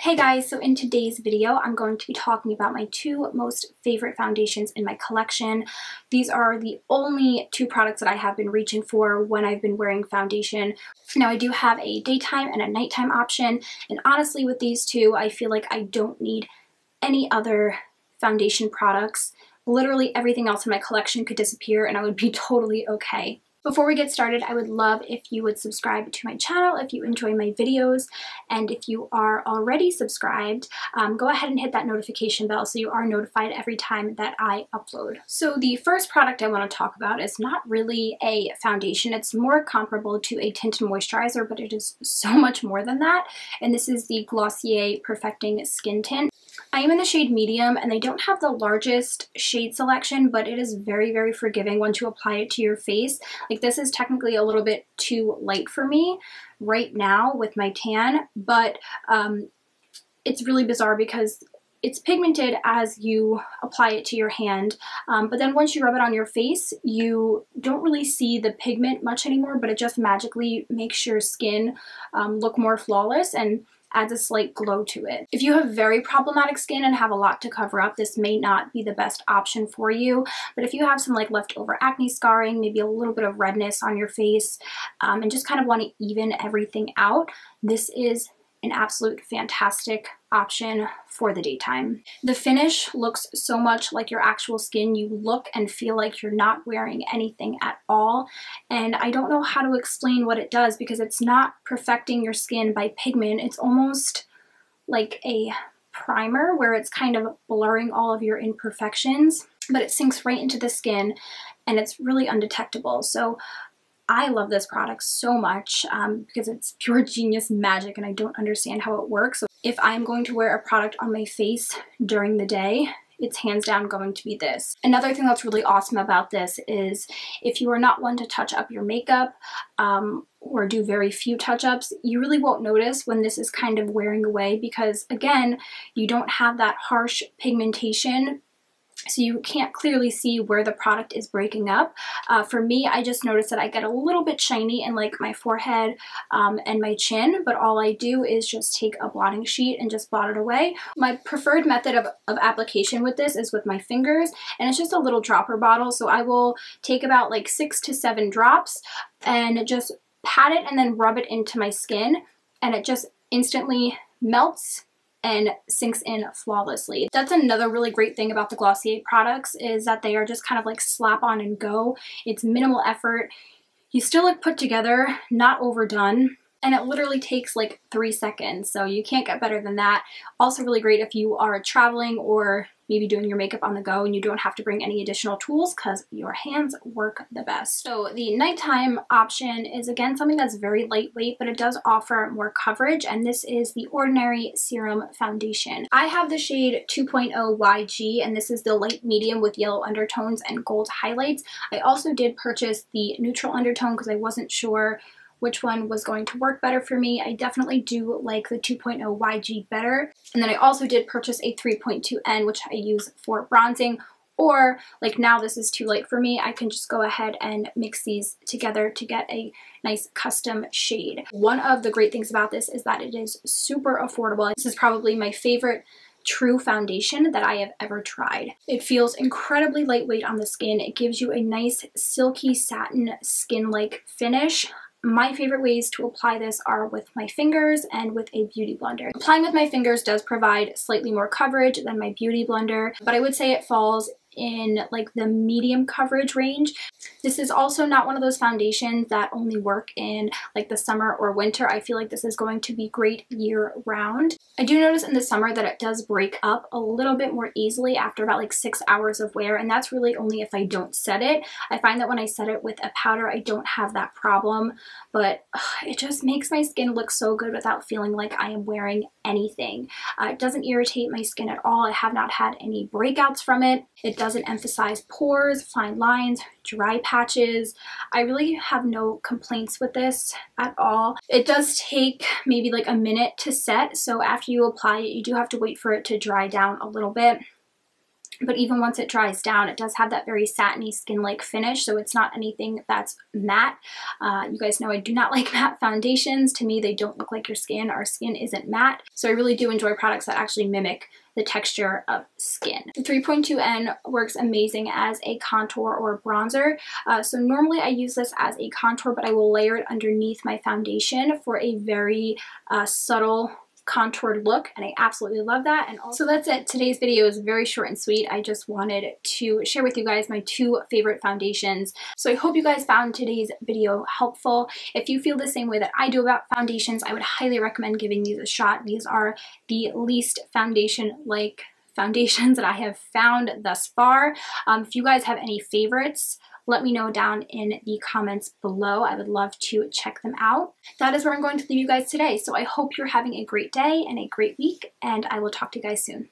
Hey guys, so in today's video, I'm going to be talking about my two most favorite foundations in my collection. These are the only two products that I have been reaching for when I've been wearing foundation. Now I do have a daytime and a nighttime option, and honestly with these two, I feel like I don't need any other foundation products. Literally everything else in my collection could disappear and I would be totally okay. Before we get started, I would love if you would subscribe to my channel if you enjoy my videos, and if you are already subscribed, go ahead and hit that notification bell so you are notified every time that I upload. So the first product I want to talk about is not really a foundation. It's more comparable to a tint and moisturizer, but it is so much more than that, and this is the Glossier Perfecting Skin Tint. I am in the shade medium, and they don't have the largest shade selection, but it is very, very forgiving once you apply it to your face. Like, this is technically a little bit too light for me right now with my tan, but it's really bizarre because it's pigmented as you apply it to your hand, but then once you rub it on your face, you don't really see the pigment much anymore, but it just magically makes your skin look more flawless and adds a slight glow to it. If you have very problematic skin and have a lot to cover up, this may not be the best option for you. But if you have some like leftover acne scarring, maybe a little bit of redness on your face, and just kind of want to even everything out, this is an absolute fantastic option for the daytime. The finish looks so much like your actual skin. You look and feel like you're not wearing anything at all. And I don't know how to explain what it does because it's not perfecting your skin by pigment. It's almost like a primer where it's kind of blurring all of your imperfections, but it sinks right into the skin and it's really undetectable. So I love this product so much because it's pure genius magic and I don't understand how it works. So if I'm going to wear a product on my face during the day, it's hands down going to be this. Another thing that's really awesome about this is if you are not one to touch up your makeup or do very few touch-ups, you really won't notice when this is kind of wearing away because, again, you don't have that harsh pigmentation. So you can't clearly see where the product is breaking up. For me, I just noticed that I get a little bit shiny in like my forehead and my chin, but all I do is just take a blotting sheet and just blot it away. My preferred method of application with this is with my fingers, and it's just a little dropper bottle. So I will take about like 6 to 7 drops and just pat it and then rub it into my skin, and it just instantly melts and sinks in flawlessly. That's another really great thing about the Glossier products is that they are just kind of like slap on and go. It's minimal effort. You still look put together, not overdone, and it literally takes like 3 seconds, so you can't get better than that. Also really great if you are traveling or maybe doing your makeup on the go and you don't have to bring any additional tools because your hands work the best. So the nighttime option is again something that's very lightweight, but it does offer more coverage, and this is the Ordinary Serum Foundation. I have the shade 2.0 YG, and this is the light medium with yellow undertones and gold highlights. I also did purchase the neutral undertone because I wasn't sure which one was going to work better for me. I definitely do like the 2.0 YG better. And then I also did purchase a 3.2N, which I use for bronzing, or like now this is too light for me, I can just go ahead and mix these together to get a nice custom shade. One of the great things about this is that it is super affordable. This is probably my favorite true foundation that I have ever tried. It feels incredibly lightweight on the skin. It gives you a nice silky satin skin-like finish. My favorite ways to apply this are with my fingers and with a beauty blender. Applying with my fingers does provide slightly more coverage than my beauty blender, but I would say it falls in like the medium coverage range. This is also not one of those foundations that only work in like the summer or winter. I feel like this is going to be great year round. I do notice in the summer that it does break up a little bit more easily after about like 6 hours of wear, and that's really only if I don't set it. I find that when I set it with a powder, I don't have that problem, but it just makes my skin look so good without feeling like I am wearing anything. It doesn't irritate my skin at all. I have not had any breakouts from it. It doesn't emphasize pores, fine lines, dry patches. I really have no complaints with this at all. It does take maybe like a minute to set, so after you apply it, you do have to wait for it to dry down a little bit. but even once it dries down, it does have that very satiny skin-like finish, so it's not anything that's matte. You guys know I do not like matte foundations. To me, they don't look like your skin. Our skin isn't matte, so I really do enjoy products that actually mimic the texture of skin. The 3.2N works amazing as a contour or bronzer. So normally I use this as a contour, but I will layer it underneath my foundation for a very subtle contoured look, and I absolutely love that. And also that's it. Today's video is very short and sweet. I just wanted to share with you guys my 2 favorite foundations. So I hope you guys found today's video helpful. If you feel the same way that I do about foundations, I would highly recommend giving these a shot. These are the least foundation-like foundations that I have found thus far. If you guys have any favorites, let me know down in the comments below. I would love to check them out. That is where I'm going to leave you guys today. So I hope you're having a great day and a great week, and I will talk to you guys soon.